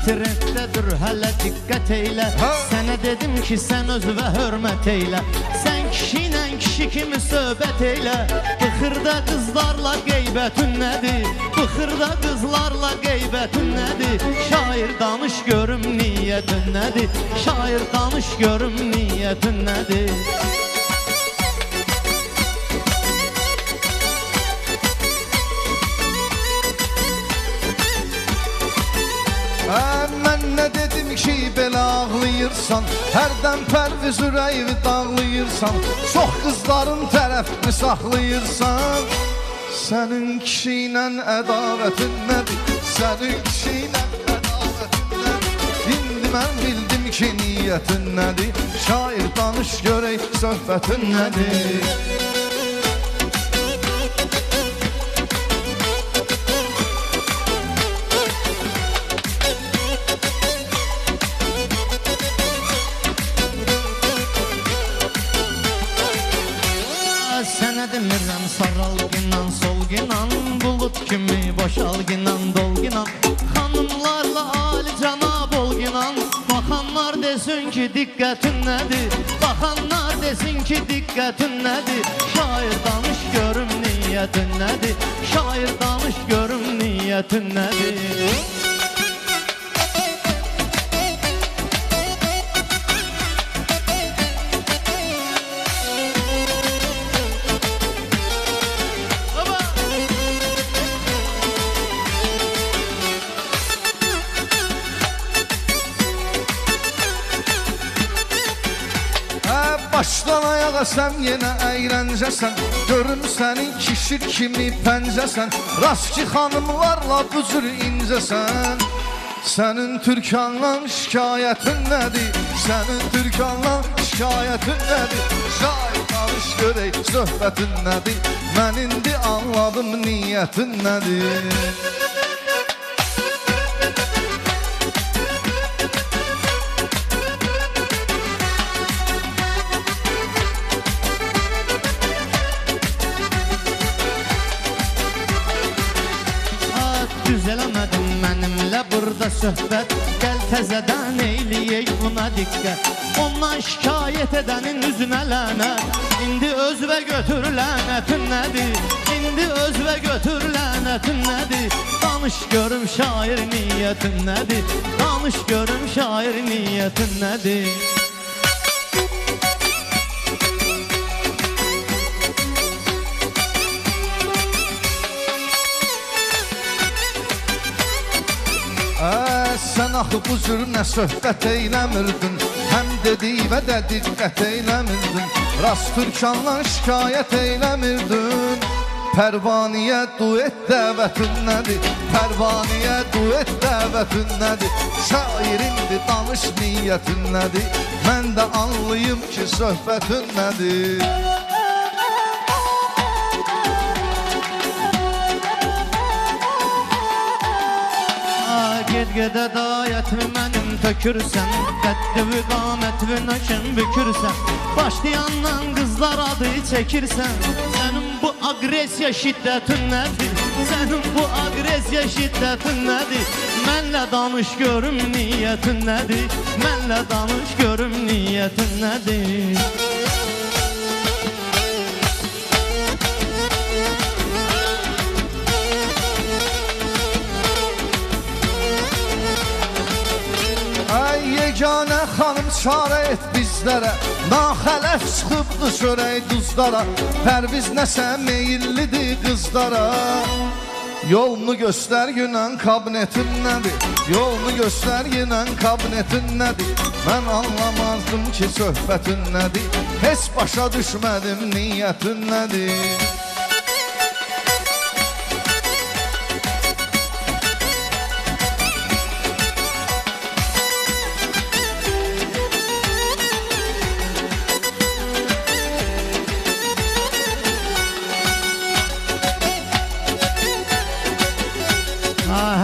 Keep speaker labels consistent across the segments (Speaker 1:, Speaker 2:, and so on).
Speaker 1: trenddedir, hələ diqqət eylə. Sənə dedim ki, sən özünə hörmət eylə. Sən kişi ilə kişi kimi söhbət eylə. Bıxırda qızlarla qeybətün nədir? Bıxırda qızlarla qeybətün nədir? Şair danış görüm niyyətin nədir? Şair danış görüm niyyətin nədir?
Speaker 2: Mən nə dedim ki, belə ağlayırsan? Hərdən pərviz ürəyimi dağlayırsan. Çox qızların tərəfini saxlayırsan. Sənin kişi ilə ədavətin nədir? Sənin kişi ilə ədavətin nədir? İndi mən bildim ki, niyyətin nədir? Şair danış görək söhbətin nədir?
Speaker 1: Sənə demirəm saralginan, solginan, bulut kimi boşalginan, dolginan. Xanımlarla ali cənab olginan. Baxanlar desin ki, diqqətin nədir? Baxanlar desin ki, diqqətin nədir? Şair danış görüm niyyətin nədir? Şair danış görüm niyyətin nədir?
Speaker 2: Başdan ayağa sən yenə əyləncəsən. Görüm sənin kişi kimi pəncəsən. Rast ki xanımlarla bu cür incəsən. Sənin Türkanla şikayətin nədir? Sənin Türkanla şikayətin nədir? Şair danış görək söhbətin nədir? Mən indi anladım niyyətin nədir?
Speaker 1: Düz eləmədin mənimlə burada söhbət. Gəl təzədən eyləyək buna diqqət. Ondan şikayət edənin üzünə lənət. İndi özvə götür lənətin nədir? İndi özvə götür lənətin nədir? Danış görüm şair niyyətin nədir? Danış görüm şair niyyətin nədir?
Speaker 2: Sən axı bu cür nə söhbət eyləmirdin? Həm dediyvə də diqqət eyləmirdin. Rast Türkanla şikayət eyləmirdin. Pərvaniyə duet dəvətin nədir? Pərvaniyə duet dəvətin nədir? Şair indi danış niyyətin nədir? Mən də anlayım ki, söhbətin nədir?
Speaker 1: Get-gedə dayətimi mənim tökürsən. Qəddi qamətini nökün bükürsən. Başlayandan qızlar adı çəkirsən. Sənin bu agresiya şiddətin nədir? Sənin bu agresiya şiddətin nədir? Mənlə danış görüm niyyətin nədir? Mənlə danış görüm niyyətin nədir?
Speaker 2: Yeganə xanım çarə et bizlərə. Naxələf çıxıbdı çörək duzlara. Pərviz nəsə meyillidir qızlara. Yolunu göstər günən kabinetin nədir? Yolunu göstər günən kabinetin nədir? Mən anlamazdım ki, söhbətin nədir? Heç başa düşmədim niyyətin nədir?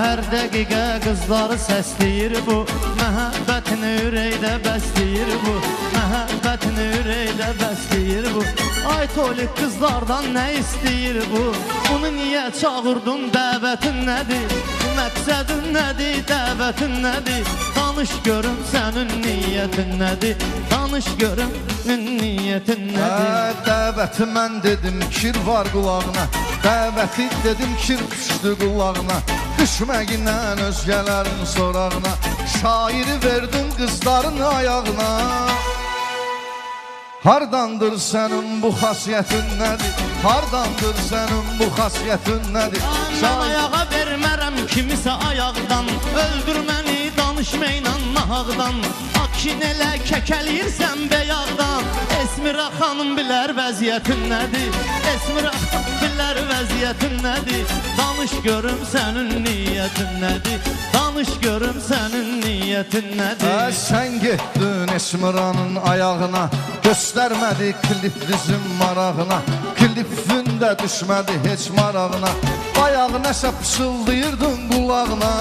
Speaker 1: Hər dəqiqə qızları səsləyir bu. Məhəbbətini ürəkdə bəsləyir bu. Məhəbbətini ürəkdə bəsləyir bu. Ay tolik qızlardan nə istəyir bu? Bunu niyə çağırdın, dəvətin nədir? məqsədin nədir, dəvətin nədir? Danış görüm sənin niyyətin nədir? Danış görüm niyyətin nədir?
Speaker 2: Dəvəti mən dedim, kir var qulağına. Dəvəti dedim, kir düşdü qulağına. Düşməginlə özgələrin sorağına. Şairi verdin qızların ayağına. Hardandır sənin bu xasiyyətin nədir? Hardandır sənin bu xasiyyətin nədir?
Speaker 1: Mən ayağa vermərəm kimisə ayaqdan. Öldür məni danışmayla nahaqdan. Akin elə kəkəliyirsən bəyaqdan. Esmira xanım bilər vəziyyətin nədir? Esmira xanım bilər vəziyyətin nədir? Danış görüm sənin niyyətin nədir? Danış görüm sənin niyyətin nədir?
Speaker 2: Sən getdin Esmiranın ayağına. Göstərmədi klip bizim marağına. Klipində düşmədi heç marağına. Bayağı nəsə pısıldayırdın qulağına.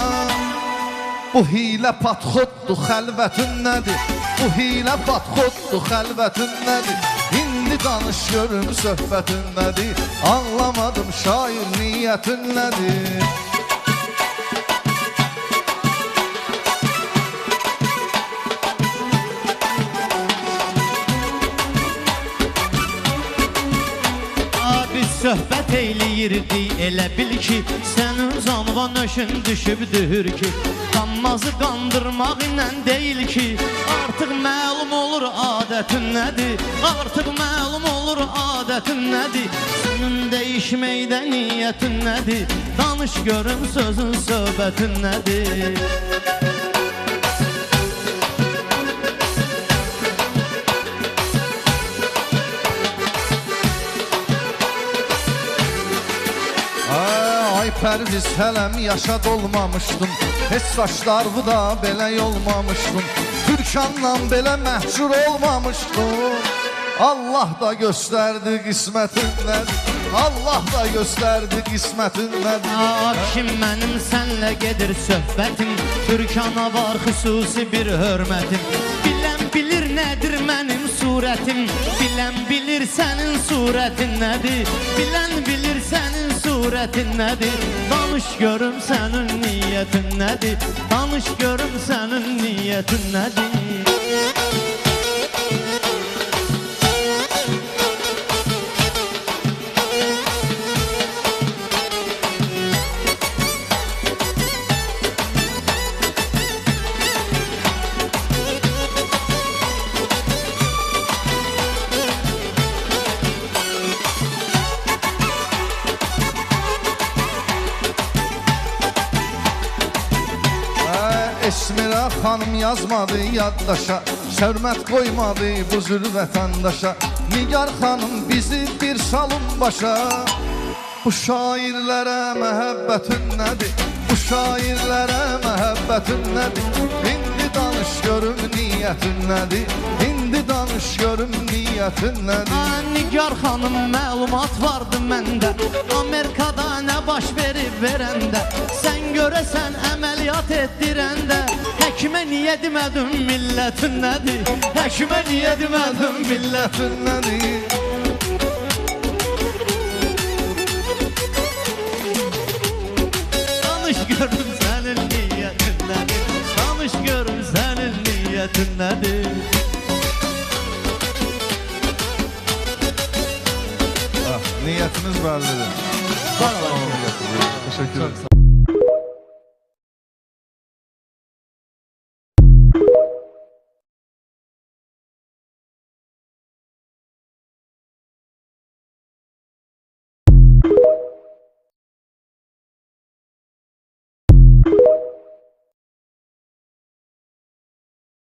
Speaker 2: Bu hilə patxoddur, xəlvətin nədir? Bu hilə patxoddur, xəlvətin nədir? İndi danış görüm söhbətin nədir? Anlamadım şair niyyətin nədir?
Speaker 1: Söhbət eyləyirdi elə bil ki, sənin canva nöşün düşüb dühür ki, qanmazı qandırmaq ilə deyil ki, artıq məlum olur adətin nədir? Artıq məlum olur adətin nədir? Sənin dəyişməkdə niyyətin nədir? Danış görüm sözün söhbətin nədir?
Speaker 2: Pərviz hələm yaşa dolmamışdım. Heç saçlarımı da belə yolmamışdım. Türkanla belə məhcur olmamışdım. Allah da göstərdi qismətin nədir? Allah da göstərdi qismətin nədir?
Speaker 1: Kim mənim sənlə gedir söhbətim? Türkana var xüsusi bir hörmətim. Bilən bilir nədir mənim surətim? Bilən bilir sənin surətin nədir? Bilən bilir sənin surətin nədir? Danış görüm sənin niyyətin nədir? Danış görüm sənin niyyətin nədir?
Speaker 2: Esmira xanım yazmadı yaddaşa, hörmət qoymadı bu zül vətəndaşa. Nigar xanım bizi bir salın başa. Bu şairlərə məhəbbətin nədir? Bu şairlərə məhəbbətin nədir? İndi danış görüm niyyətin nədir? İndi danış görüm niyyətin nədir?
Speaker 1: Nigar xanım məlumat vardı məndə, Amerikada nə baş verib verəndə, sən görəsən əməliyyat etdirəndə. Həkimə niyə demədin millətin nədir? Həkimə niyə demədin millətin nədir? Danış görüm sənin niyyətin nədir? Danış görüm sənin niyyətin nədir?
Speaker 2: Niyyətiniz bəllidir. Teşekkür ederim.